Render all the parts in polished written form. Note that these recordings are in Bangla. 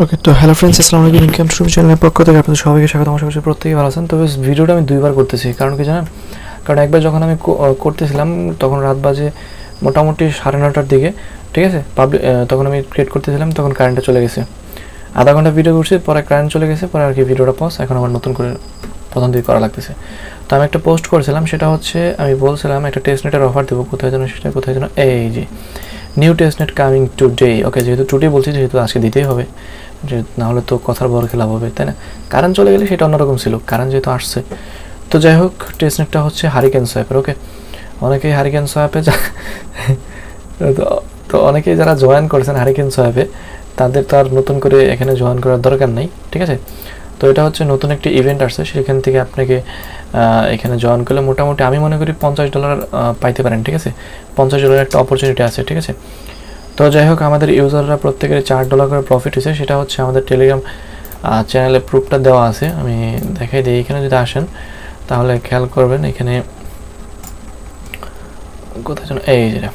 ওকে, তো হ্যালো ফ্রেন্ডস, আসসালামু আলাইকুম। ইনকাম টু চ্যানেলের পক্ষ থেকে আপনাদের সবাইকে স্বাগত। আশা করছি প্রত্যেকেই ভালো আছেন। তবে ভিডিওটা আমি দুইবার করতেছি, কারণ কি জানেন, কারণ একবার যখন আমি করতেছিলাম তখন রাত বাজে মোটামুটি 9:30টার দিকে, ঠিক আছে। তখন আমি ক্রিয়েট করতেছিলাম, তখন কারেন্টটা চলে গেছে। আধা ঘন্টা ভিডিও করছি, পরে কারেন্ট চলে গেছে, পরে আর কি ভিডিওটা পজ, এখন আবার নতুন করে প্রথম দিকে করা লাগতেছে। তো আমি একটা পোস্ট করেছিলাম, সেটা হচ্ছে আমি বলছিলাম একটা টেস্টনেটের অফার দেবো। কোথায় যেন সেটা, কোথায় যেন, এই যে নিউ টেস্টনেট কামিং টুডে। ওকে, যেহেতু টুডে বলছি, যেহেতু আজকে দিতেই হবে, যে নাহলে তো কথার বড় খেলা হবে, তাই না। কারেন্ট চলে গেলে সেটা অন্যরকম ছিল, কারেন্ট যেহেতু আসছে। তো যাই হোক, টেস্টনেটটা হচ্ছে HarricanSwap-এর। ওকে, অনেকেই HarricanSwap-এ তো অনেকেই যারা জয়েন করেছেন HarricanSwap-এ, তাদের তো আর নতুন করে এখানে জয়েন করার দরকার নেই, ঠিক আছে। তো এটা হচ্ছে নতুন একটি ইভেন্ট আসছে, সেখান থেকে আপনাকে এখানে জয়েন করলে মোটামুটি আমি মনে করি $50 পাইতে পারেন, ঠিক আছে। $50 একটা অপরচুনিটি আছে, ঠিক আছে। তো যাই হোক, আমাদের ইউজাররা প্রত্যেকের $4 করে প্রফিট হয়েছে। সেটা হচ্ছে আমাদের টেলিগ্রাম চ্যানেলে প্রুফটা দেওয়া আছে, আমি দেখাই দিই। এখানে যদি আসেন তাহলে খেয়াল করবেন, এখানে কোথায় যেন, এই যেটা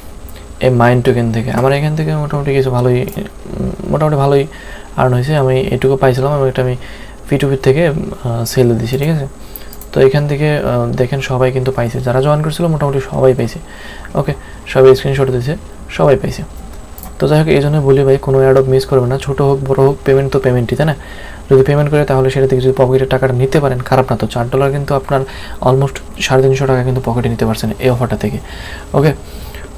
এই মাইন্ড টোকেন থেকে আমার এখান থেকে মোটামুটি কিছু ভালোই আর্ন হয়েছে। আমি এটুকু পাইছিলাম এবং এটা আমি P2P থেকে সেলে দিয়েছি, ঠিক আছে। তো এখান থেকে দেখেন সবাই কিন্তু পাইছে, যারা জয়েন করেছিল মোটামুটি সবাই পাইছে। ওকে, সবাই স্ক্রিনশট দিয়েছে, সবাই পাইছে। তো যাই হোক, এই জন্য বলি ভাই, কোনো অ্যাডপ মিস করবেন না। ছোটো হোক বড়ো হোক, পেমেন্ট তো পেমেন্টই, তাই না। যদি পেমেন্ট করে তাহলে সেটা থেকে যদি পকেটের টাকাটা নিতে পারেন, খারাপ না তো। $4 কিন্তু আপনার অলমোস্ট $350 কিন্তু পকেটে নিতে পারছেন এই অফারটা থেকে। ওকে,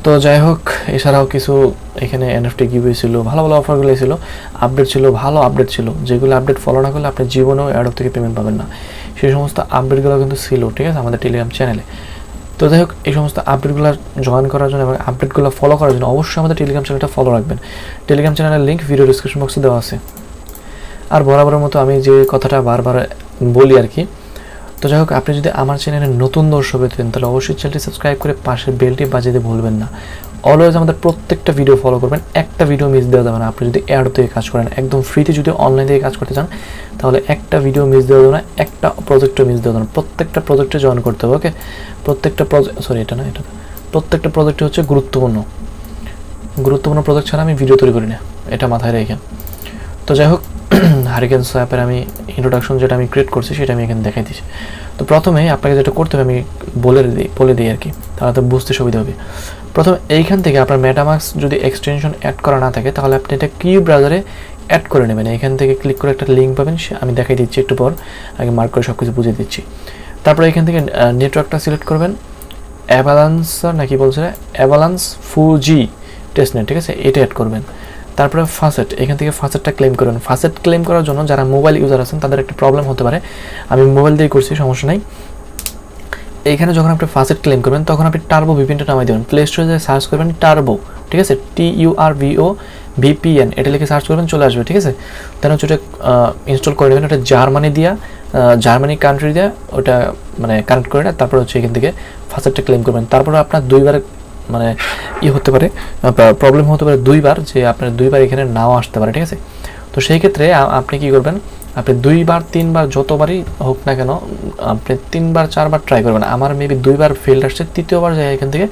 তো যাই হোক, এছাড়াও কিছু এখানে NFT গিভওয়ে ছিল, ভালো ভালো অফারগুলো ছিল, আপডেট ছিল, ভালো আপডেট ছিল, যেগুলো আপডেট ফলো না করলে আপনি জীবনেও অ্যাডপ থেকে পেমেন্ট পাবেন না। সেই সমস্ত আপডেটগুলো কিন্তু ছিল, ঠিক আছে, আমাদের টেলিগ্রাম চ্যানেলে। তো যাই হোক, এই সমস্ত আপডেটগুলো জয়েন করার জন্য এবং আপডেটগুলো ফলো করার জন্য অবশ্যই আমাদের টেলিগ্রাম চ্যানেলটা ফলো রাখবেন। টেলিগ্রাম চ্যানেলের লিঙ্ক ভিডিও ডিসক্রিপশন বক্সে দেওয়া আছে। আর বরাবরের মতো আমি যে কথাটা বারবার বলি আর কি, তো যাই হোক, আপনি যদি আমার চ্যানেলে নতুন দর্শক হতেন তাহলে অবশ্যই চ্যানেলটি সাবস্ক্রাইব করে পাশের বেলটি বাজিয়ে দিতে ভুলবেন না। অলওয়েজ আমাদের প্রত্যেকটা ভিডিও ফলো করবেন, একটা ভিডিও মিস দেওয়া যাবে না। আপনি যদি অ্যাড থেকে কাজ করেন, একদম ফ্রিতে যদি অনলাইন থেকে কাজ করতে চান, তাহলে একটা ভিডিও মিস দেওয়া যাবে না, একটা প্রজেক্টও মিস দেওয়া যাবে না। প্রত্যেকটা প্রজেক্টে জয়েন করতে হবে। ওকে, প্রত্যেকটা প্রত্যেকটা প্রজেক্টে হচ্ছে গুরুত্বপূর্ণ প্রজেক্ট ছাড়া আমি ভিডিও তৈরি করি না, এটা মাথায় রেখে। তো যাই হোক, HarricanSwap-এর আমি ইন্ট্রোডাকশন যেটা আমি ক্রিয়েট করছি সেটা আমি এখানে দেখাই দিচ্ছি। তো প্রথমে আপনাকে যেটা করতে হবে আমি বলে দিই আর কি, তাহলে তো বুঝতে সুবিধা হবে। প্রথমে এইখান থেকে আপনার মেটামাস্ক যদি এক্সটেনশন অ্যাড করা না থাকে, তাহলে আপনি এটা কি ব্রাউজারে অ্যাড করে নেবেন। এখান থেকে ক্লিক করে একটা লিঙ্ক পাবেন, আমি দেখাই দিচ্ছি একটু পর, আগে মার্ক করে সব কিছু বুঝিয়ে দিচ্ছি। তারপরে এখান থেকে নেটওয়ার্কটা সিলেক্ট করবেন, অ্যাভালান্স ফুজি টেস্টনেট, ঠিক আছে, এটা অ্যাড করবেন। তারপরে ফাসেট, এখান থেকে ফাসেটটা ক্লেম করবেন। ফাসেট ক্লেম করার জন্য যারা মোবাইল ইউজার আছেন তাদের একটা প্রবলেম হতে পারে, আমি মোবাইল দিয়ে করছি, সমস্যা নাই। এইখানে যখন আপনি ফাসেট ক্লেম করবেন তখন আপনি টার্বো ভিপিএনটা নামাই দেবেন। প্লে স্টোরে সার্চ করবেন টার্বো, ঠিক আছে, TURBO VPN, এটা লিখে সার্চ করবেন, চলে আসবে, ঠিক আছে। তাহলে হচ্ছে ওটা ইনস্টল করে নেবেন। ওটা জার্মানি কান্ট্রি দিয়ে ওটা মানে কানেক্ট করে না, তারপর হচ্ছে এখান থেকে ফাসেটটা ক্লেম করবেন। তারপরে আপনার দুইবার মানে হতে পারে, প্রবলেম হতে পারে দুইবার, যে আপনার দুইবার এখানে নাও আসতে পারে, ঠিক আছে। তো সেই ক্ষেত্রে আপনি কি করবেন, আপনি 2বার 3বার যতবারই হোক না কেন, আপনি 3বার 4বার ট্রাই করবেন। আমার মেবি 2বার ফেল্ড আসছে, 3য়বার যায় এখান থেকে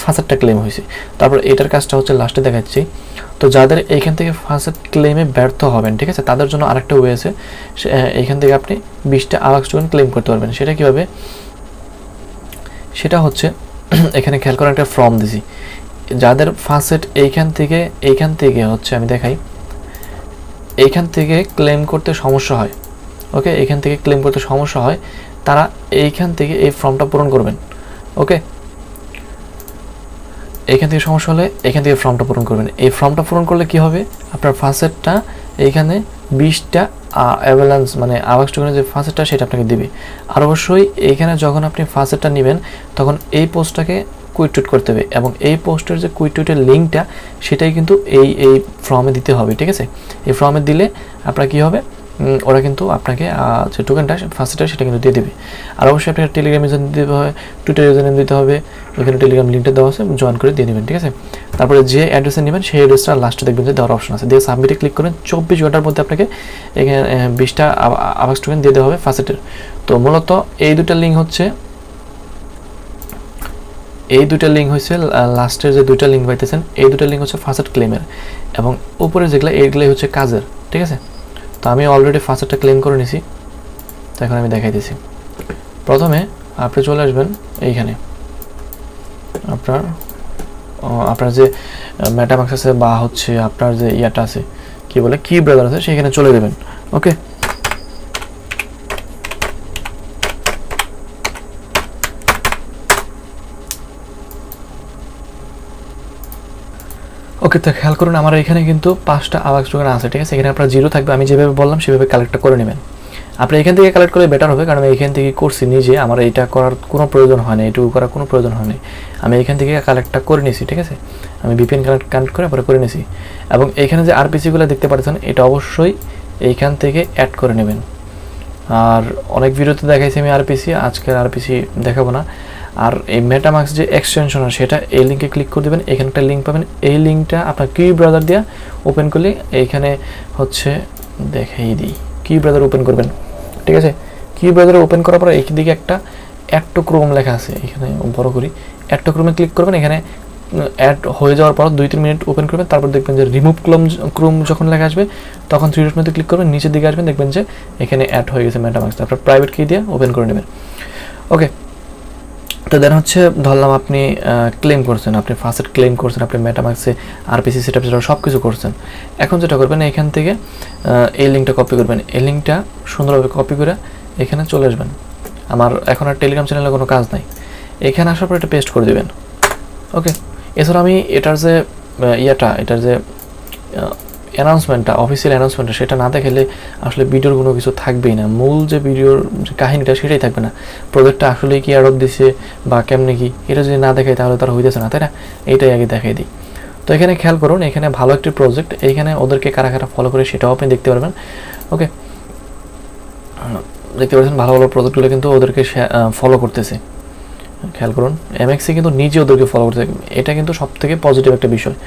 ফাসেটটা ক্লেম হয়েছে। তারপর এটার কাজটা হচ্ছে লাস্টে দেখাচ্ছি। তো যাদের এইখান থেকে ফাসেট ক্লেমে ব্যর্থ হবেন, ঠিক আছে, তাদের জন্য আরেকটা ওয়ে আছে। এইখান থেকে আপনি 20টা আওয়াক্স টোকেন ক্লেম করতে পারবেন। সেটা কীভাবে, সেটা হচ্ছে এখানে খেয়াল করার একটা ফর্ম দিছি। যাদের ফাসেট এইখান থেকে হচ্ছে আমি দেখাই, এইখান থেকে ক্লেম করতে সমস্যা হয়, ওকে, এইখান থেকে ক্লেম করতে সমস্যা হয়, তারা এইখান থেকে এই ফর্মটা পূরণ করবেন। ওকে, এইখান থেকে সমস্যা হলে এইখান থেকে ফর্মটা পূরণ করবেন। এই ফর্মটা পূরণ করলে কি হবে, আপনার ফাসেটটা এইখানে 20টা অ্যাভালান্স মানে আওয়াক্স টোকেনের যে ফাসেটটা সেটা আপনাকে দিবে। আর অবশ্যই এইখানে যখন আপনি ফাসেটটা নেবেন তখন এই পোস্টটাকে কুইট টুইট করতে হবে, এবং এই পোস্টের যে কুইট টুইটের লিঙ্কটা সেটাই কিন্তু এই ফর্মে দিতে হবে, ঠিক আছে। এই ফর্মে দিলে আপনার কী হবে, ওরা কিন্তু আপনাকে যে টোকেনটা ফার্স্টটা সেটা কিন্তু দিয়ে দেবে। আর অবশ্যই আপনাকে টেলিগ্রাম ইউজার দিতে হবে, টুইটার ইউজার নেম দিতে হবে, ওইখানে টেলিগ্রাম লিঙ্কটা দেওয়া আছে, জয়েন করে দিয়ে নেবেন, ঠিক আছে। তারপরে যে অ্যাড্রেসে নেবেন সেই অ্যাড্রেসটা লাস্টে দেখবেন যে দেওয়ার অপশন আছে, দিয়ে সাবমিটে ক্লিক করেন। 24 ঘন্টার মধ্যে আপনাকে এখানে 20টা আওয়াক্স টোকেন দিয়ে দেওয়া হবে ফার্স্টের। তো মূলত এই দুটা লিঙ্ক হচ্ছে লাস্টের যে দুইটা লিঙ্ক পাইতেছেন, এই দুটা লিঙ্ক হচ্ছে ফার্স্ট ক্লেমের, এবং উপরে যেগুলো এইগুলোই হচ্ছে কাজের, ঠিক আছে। তো আমি অলরেডি ফার্স্টটা ক্লেম করে নিছি, তো এখন আমি দেখাই দিছি। প্রথমে আপনি চলে আসবেন এইখানে, আপনার যে মেটামাক্স আছে বা হচ্ছে আপনার যে ইয়াটা আছে কি বলে কি ব্রাদার আছে সেখানে চলে যাবেন। ওকে, ওকে, তো খেয়াল করুন আমার এখানে কিন্তু 5টা আওয়াক্স টোকেন আছে, ঠিক আছে। এখানে আপনার 0 থাকবে, আমি যেভাবে বললাম সেভাবে কালেক্টটা করে নেবেন। আপনি এখান থেকে কালেক্ট করলে বেটার হবে, কারণ আমি এখান থেকে করছি নিজে, আমার এটা করার কোনো প্রয়োজন হয় না, এটুকু করার কোনো প্রয়োজন হয় না। আমি এখান থেকে কালেক্টটা করে নিয়েছি, ঠিক আছে। আমি ভিপিএন কানেক্ট করে পরে করে নিয়েছি। এবং এইখানে যে আরপিসিগুলো দেখতে পাচ্ছেন এটা অবশ্যই এইখান থেকে অ্যাড করে নেবেন। আর অনেক ভিডিওতে দেখাইছি আমি আরপিসি, আজকের আরপিসি দেখাবো না। আর এই মেটামাক্স যে এক্সটেনশন আছে সেটা এই লিঙ্কে ক্লিক করে দেবেন, এখানে একটা লিঙ্ক পাবেন, এই লিঙ্কটা আপনার কি ব্রাউজার দিয়ে ওপেন করলে এইখানে হচ্ছে দেখাই দিই, কি ব্রাউজার ওপেন করবেন, ঠিক আছে। কি ব্রাউজার ওপেন করার পর এইদিকে একটা অ্যাড টু ক্রোম লেখা আছে, এখানে বড় করি, অ্যাড টু ক্রোমে ক্লিক করবেন। এখানে অ্যাড হয়ে যাওয়ার পর 2-3 মিনিট ওপেন করবেন, তারপর দেখবেন যে রিমুভ ক্রোম যখন লেখা আসবে তখন 3 ডট মধ্যে ক্লিক করবেন, নিচের দিকে আসবেন, দেখবেন যে এখানে অ্যাড হয়ে গেছে মেটামাক্স। আপনার প্রাইভেট কি দিয়ে ওপেন করে নেবেন। ওকে, তো দেন হচ্ছে ধরলাম আপনি ক্লেম করছেন, আপনি ফার্স্ট ক্লেম করছেন, আপনি মেটামাক্সে আরপিসি সেটআপ সব কিছু করছেন। এখন যেটা করবেন এখান থেকে এই লিঙ্কটা কপি করবেন, এই লিঙ্কটা সুন্দরভাবে কপি করে এখানে চলে আসবেন। আমার এখন আর টেলিগ্রাম চ্যানেলে কোনো কাজ নাই, এখানে আসার পর এটা পেস্ট করে দেবেন। ওকে, এছাড়া আমি এটার যে এটার যে অ্যানাউন্সমেন্টটা, অফিসিয়াল অ্যানাউন্সমেন্টটা সেটা না দেখালে আসলে ভিডিওর কোনো কিছু থাকবেই না, মূল যে ভিডিওর যে কাহিনীটা সেটাই থাকবে না। প্রজেক্টটা আসলে কি অ্যাডপ দিছে বা কেমনে কি, এটা যদি না দেখাই তাহলে তারা হইতেছে না, তাই না? এইটাই আগে দেখাই দিই। তো এখানে খেয়াল করুন, এখানে ভালো একটি প্রজেক্ট, এইখানে ওদেরকে কারা কারা ফলো করে সেটাও আপনি দেখতে পারবেন। ওকে, দেখতে পাচ্ছেন ভালো ভালো প্রজেক্টগুলো কিন্তু ওদেরকে ফলো করতেছে। খেয়াল করুন এমএক্সি কিন্তু নিজে ওদেরকে ফলো করতেছে, এটা কিন্তু সবথেকে পজিটিভ একটা বিষয়।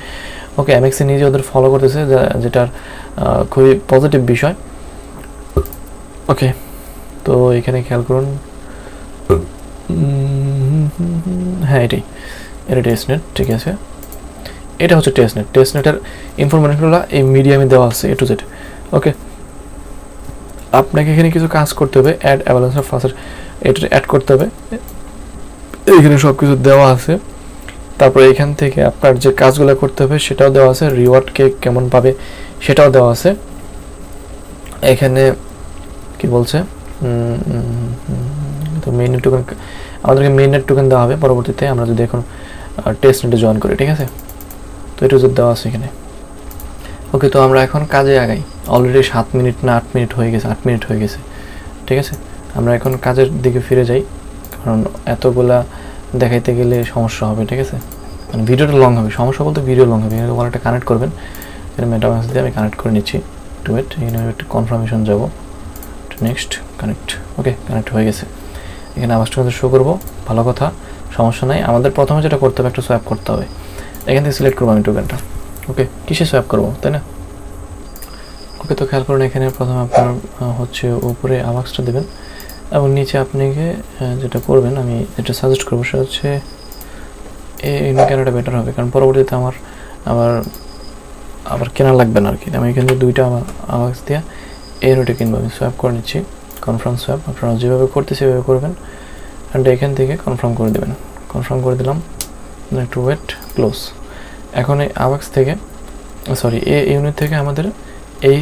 ওকে, এমএক্সি নিজে ওদের ফলো করতেছে, যেটার খুবই পজিটিভ বিষয়। ওকে, তো এখানে খেয়াল করুন, হ্যাঁ এটা টেস্টনেট, ঠিক আছে, এটা হচ্ছে টেস্টনেট। টেস্টনেটের ইনফরমেশনগুলো এই মিডিয়ামে দেওয়া আছে A to Z। ওকে, আপনাকে এখানে কিছু কাজ করতে হবে, অ্যাড অ্যাভালান্স অফ ফার্স্ট, এটা অ্যাড করতে হবে, এইখানে সব কিছু দেওয়া আছে। তারপরে এখান থেকে আপনার যে কাজগুলো করতে হবে সেটাও দেওয়া আছে, রিওয়ার্ড কেমন পাবে সেটাও দেওয়া আছে। এখানে কি বলছে, তো মেইন টোকেন, আমাদেরকে মেইনের টোকেন দেওয়া হবে পরবর্তীতে আমরা যদি এখন টেস্টনেটে জয়েন করি, ঠিক আছে। তো এটা যদি দেওয়া আছে এখানে। ওকে, তো আমরা এখন কাজে আগাই। অলরেডি 7 মিনিট না 8 মিনিট হয়ে গেছে, 8 মিনিট হয়ে গেছে, ঠিক আছে। আমরা এখন কাজের দিকে ফিরে যাই, কারণ এতগুলা দেখাইতে গেলে সমস্যা হবে, ঠিক আছে, মানে ভিডিওটা লং হবে। সমস্যা বলতে ভিডিও লং হবে। এখানে ওয়ালেটটা কানেক্ট করবেন, এখানে মেটামাক্স দিয়ে আমি কানেক্ট করে নিচ্ছি। টু ওয়েট, এখানে একটা কনফার্মেশন যাব, নেক্সট কানেক্ট। ওকে, কানেক্ট হয়ে গেছে। এখানে আবার স্টুডেন্ট শো করবো, ভালো কথা, সমস্যা নাই। আমাদের প্রথমে যেটা করতে হবে একটা সোয়াপ করতে হবে, এখান থেকে সিলেক্ট করবো আমি টোকেনটা। ওকে, কিসে সোয়াপ করবো, তাই না? ওকে, তো খেয়াল করুন এখানে প্রথমে আপনার হচ্ছে উপরে আওয়াক্সটা দেবেন এবং নিচে আপনাকে যেটা করবেন, আমি যেটা সাজেস্ট করবো সেটা হচ্ছে এই কেনাটা বেটার হবে, কারণ পরবর্তীতে আমার আবার কেনা লাগবে না আর কি। আমি এখান থেকে 2টা আওয়াক্স দিয়ে এই নোটে কিনবো। আমি সোয়াপ করে নিচ্ছি, কনফার্ম সোয়াপ। আপনারা যেভাবে করতে সেভাবে করবেন, অ্যান্ড এখান থেকে কনফার্ম করে দেবেন। কনফার্ম করে দিলাম, একটু ওয়েট, ক্লোজ। এখন এই আওয়াক্স থেকে সরি এই ইউনিট থেকে আমাদের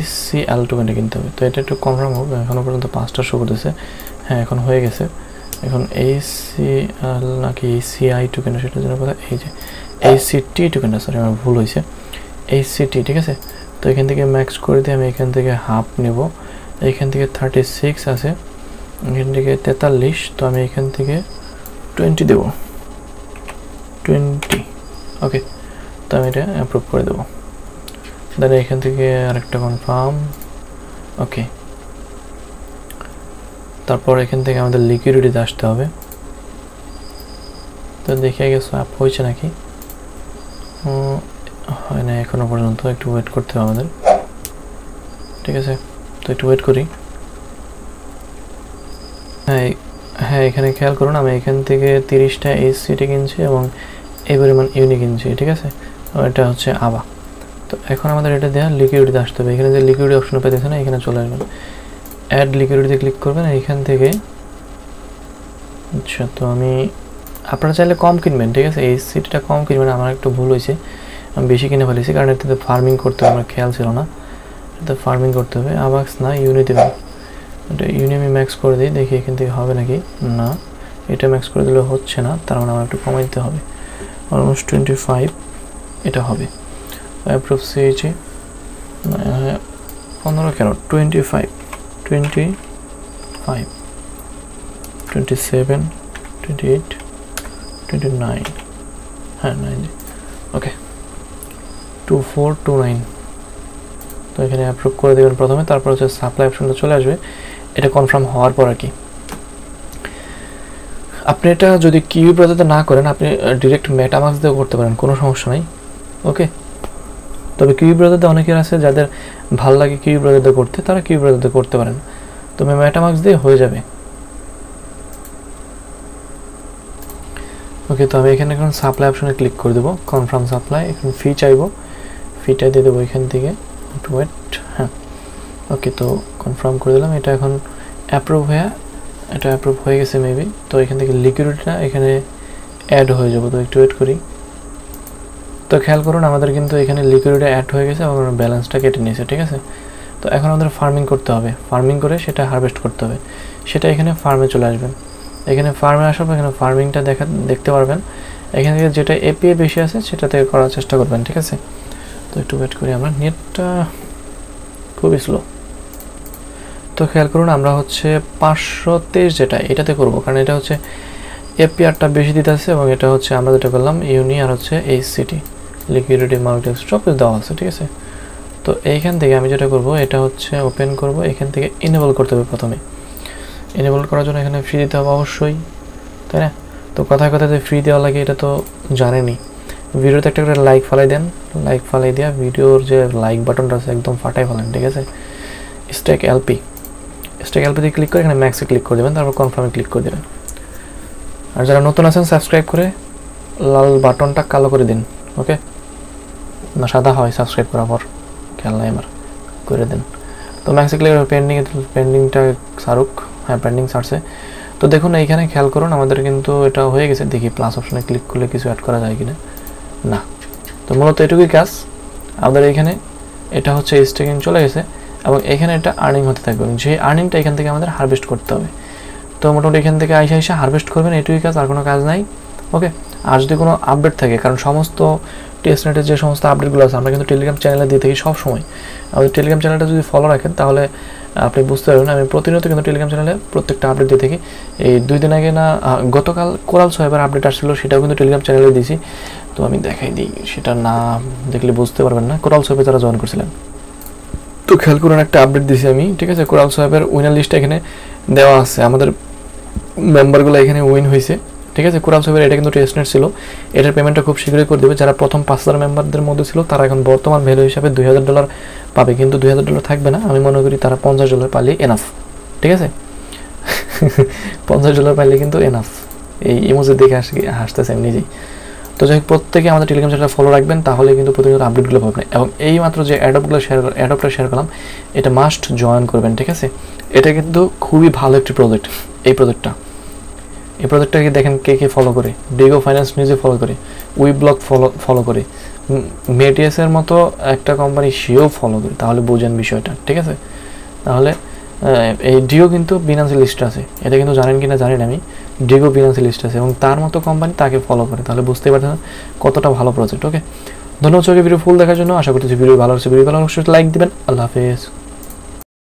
HCL টোকেনটা কিনতে হবে। তো এটা একটু কনফার্ম হোক, এখনও পর্যন্ত 5টা শো করতেছে। হ্যাঁ, এখন হয়ে গেছে। এখন HCL নাকি HCI টোকেনটা সেটার জন্য কথা, এই যে HCT টোকেনটা, সরি আমার ভুল হয়েছে, HCT, ঠিক আছে। তো এখান থেকে ম্যাক্স করে দিয়ে আমি এখান থেকে হাফ নেব, এইখান থেকে 36 আছে, এখান থেকে 43, তো আমি এখান থেকে 20 দেব, 20। ওকে, তো আমি এটা অ্যাপ্রুভ করে দেবো। দেন এখান থেকে আরেকটা কনফার্ম। ওকে, তারপর এখান থেকে আমাদের লিকুইডিটিতে আসতে হবে। তো দেখে গেছো অ্যাপ হয়েছে নাকি, হয় না এখনো পর্যন্ত, একটু ওয়েট করতে হবে আমাদের, ঠিক আছে। তো একটু ওয়েট করি। হ্যাঁ, এখানে খেয়াল করুন আমি এখান থেকে 30টা HCT কিনছি এবং এই পরিমাণ ইউনি কিনছি, ঠিক আছে। এটা হচ্ছে আবা। তো এখন আমাদের এটা দেওয়া লিকুইডিটিতে আসতে হবে। এখানে যে লিকুইডিটি অপশন পেয়েছে না, এখানে চলে আসবেন, অ্যাড লিকুইডিটিতে ক্লিক করবেন। এইখান থেকে আচ্ছা, তো আমি আপনারা চাইলে কম কিনবেন, ঠিক আছে, এই সিটিটা কম কিনবেন। আমার একটু ভুল হয়েছে, আমি বেশি কিনে ফেলেছি, কারণ এটাতে ফার্মিং করতে হবে, আমার খেয়াল ছিল না। এটাতে ফার্মিং করতে হবে, আবাক্স না ইউনি দেবেন। এটা ইউনি আমি ম্যাক্স করে দিই, দেখি এখান থেকে হবে নাকি। না, এটা ম্যাক্স করে দিলে হচ্ছে না, তার মানে আমার একটু কমাই দিতে হবে, অলমোস্ট 25 এটা হবে। অ্যাপ্রুভ সিএইচে 15 কেন, 25 27 28 29, হ্যাঁ 9, ওকে 2429। তো এখানে অ্যাপ্রুভ করে দেবেন প্রথমে, তারপর হচ্ছে সাপ্লাই অপশনটা চলে আসবে। এটা কনফার্ম হওয়ার পর আর কি আপনি এটা যদি কিউ ব্রাউজারে না করেন, আপনি ডিরেক্ট মেটামাস্ক দিয়েও করতে পারেন, কোনো সমস্যা নাই। ওকে, তবে কিউ ব্রাউজারে অনেকের আছে যাদের ভাল লাগে কিউ ব্রাউজারে করতে, তারা কিউ ব্রাউজারে করতে পারেন, তবে মেটামাস্ক দিয়ে হয়ে যাবে। ওকে, তো আমি এখানে এখন সাপ্লাই অপশনে ক্লিক করে দেবো, কনফার্ম সাপ্লাই। এখন ফি চাইবো, ফিটা দিয়ে দেবো এখান থেকে, একটু ওয়েট। হ্যাঁ, ওকে, তো কনফার্ম করে দিলাম। এটা এখন অ্যাপ্রুভ হয়ে গেছে মেবি। তো এখান থেকে লিকুইডিটিটা এখানে অ্যাড হয়ে যাবো, তো একটু ওয়েট করি। তো খেয়াল করুন আমাদের কিন্তু এখানে লিকুইডিটি অ্যাড হয়ে গেছে এবং ব্যালেন্সটা কেটে নিয়েছে, ঠিক আছে। তো এখন আমাদের ফার্মিং করতে হবে, ফার্মিং করে সেটা হারভেস্ট করতে হবে, সেটা এখানে ফার্মে চলে আসবেন। এখানে ফার্মে আসার পর এখানে ফার্মিংটা দেখতে পারবেন। এখান থেকে যেটা এপিএ বেশি আছে সেটা থেকে করার চেষ্টা করবেন, ঠিক আছে। তো একটু ওয়েট করি, আমরা নেটটা খুবই স্লো। তো খেয়াল করুন আমরা হচ্ছে 523 যেটা এটাতে করব, কারণ এটা হচ্ছে এপিআরটা বেশি দিতে আছে, এবং এটা হচ্ছে আমরা যেটা করলাম ইউনি আর হচ্ছে এইচসিটি লিকুইডিটি মাল্টিপ্লেক্স সব কিছু দেওয়া আছে, ঠিক আছে। তো এইখান থেকে আমি যেটা করব, এটা হচ্ছে ওপেন করব, এখান থেকে এনেবল করতে হবে প্রথমে। এনেবল করার জন্য এখানে ফ্রি দিতে হবে অবশ্যই, তাই না। তো কথায় কথায় যে ফ্রি দেওয়া লাগে এটা তো জানেনই। ভিডিওতে একটা করে লাইক ফালাই দেন, লাইক ফালাই দেওয়া ভিডিওর যে লাইক বাটনটা আছে একদম ফাটাই ফেলেন, ঠিক আছে। স্ট্যাক এলপিতে ক্লিক করে এখানে ম্যাক্সে ক্লিক করে দেবেন, তারপর কনফার্মে ক্লিক করে দেবেন। আর যারা নতুন আছেন সাবস্ক্রাইব করে লাল বাটনটা কালো করে দিন, ওকে, না সাদা হয় সাবস্ক্রাইব করার পর, খেয়াল নাই আমার, করে দেন। তো ম্যাক্সে ক্লিক করে পেন্ডিংটা সারুক, হ্যাঁ পেন্ডিং সারছে। তো দেখুন এইখানে খেয়াল করুন আমাদের কিন্তু এটা হয়ে গেছে। দেখি প্লাস অপশনে ক্লিক করলে কিছু অ্যাড করা যায় কিনা, না। তো মূলত এটুকুই কাজ আমাদের। এখানে এটা হচ্ছে স্টেকিং চলে গেছে, এবং এখানে এটা আর্নিং হতে থাকবে, এবং যে আর্নিংটা এখান থেকে আমাদের হারভেস্ট করতে হবে। তো মোটামুটি এখান থেকে আইসা হারভেস্ট করবেন, এটুকুই কাজ, আর কোনো কাজ নাই। ওকে, আর যদি কোনো আপডেট থাকে, কারণ সমস্ত টেস্টনেটের যে সমস্ত আপডেটগুলো আছে আমরা কিন্তু টেলিগ্রাম চ্যানেলে দিয়ে থাকি সব সময়। আমাদের টেলিগ্রাম চ্যানেলটা যদি ফলো রাখেন তাহলে আপনি বুঝতে পারবেন আমি প্রতিনিয়ত কিন্তু টেলিগ্রাম চ্যানেলে প্রত্যেকটা আপডেট দিয়ে থাকি। এই 2 দিন আগে না গতকাল কোরাল সোয়াপের আপডেট আসছিল, সেটাও কিন্তু টেলিগ্রাম চ্যানেলে দিয়েছি। তো আমি দেখাই দিই, সেটা না দেখলে বুঝতে পারবেন না। কোরাল সোয়াপে যারা জয়েন করছিলেন, তো খেয়াল করুন একটা আপডেট দিয়েছি আমি, ঠিক আছে। কোরাল সোয়াপের উইনার লিস্টটা এখানে দেওয়া আছে, আমাদের মেম্বারগুলো এখানে উইন হয়েছে, ঠিক আছে। কোরাল সোয়াপের এটা কিন্তু টেস্টনেট ছিল, এটার পেমেন্টটা খুব শীঘ্রই করে দেবে। যারা প্রথম 5000 মেম্বারদের মধ্যে ছিল তারা এখন বর্তমান ভ্যালু হিসাবে $2000 পাবে, কিন্তু $2000 থাকবে না, আমি মনে করি তারা $50 পাইলে এনাফ, ঠিক আছে। $50 পাইলে কিন্তু এনাফ। এই ইমোজি দেখে হাসতেছে আমি নিজেই। তো যাই হোক, প্রত্যেকে আমাদের টেলিগ্রাম চ্যানেলটা ফলো রাখবেন, তাহলে কিন্তু প্রতিনিয়ত আপডেটগুলো পাবেন। এবং এই মাত্র যে অ্যাডপটা শেয়ার করলাম, এটা মাস্ট জয়েন করবেন, ঠিক আছে। এটা কিন্তু খুবই ভালো একটি প্রজেক্ট। এই প্রজেক্টটাকে দেখেন কে কে ফলো করে, ডিগো ফাইন্যান্স নিজে ফলো করে, উইব্লক ফলো করে, মেটিএসের মতো একটা কোম্পানি সেও ফলো করে, তাহলে বোঝেন বিষয়টা, ঠিক আছে। তাহলে এই ডিগো কিন্তু বিনান্সি লিস্ট আছে, এটা কিন্তু জানেন কিনা জানেন আমি, ডিগো বিনান্সি লিস্ট আছে, এবং তার মতো কোম্পানি তাকে ফলো করে, তাহলে বুঝতেই পারছেন কতটা ভালো প্রজেক্ট। ওকে, ধন্যবাদ সবাইকে ভিডিও ফুল দেখার জন্য। আশা করতেছি ভিডিও ভালো হচ্ছে, ভিডিও ভালো অবশ্যই লাইক দিবেন। আল্লাহ হাফেজ।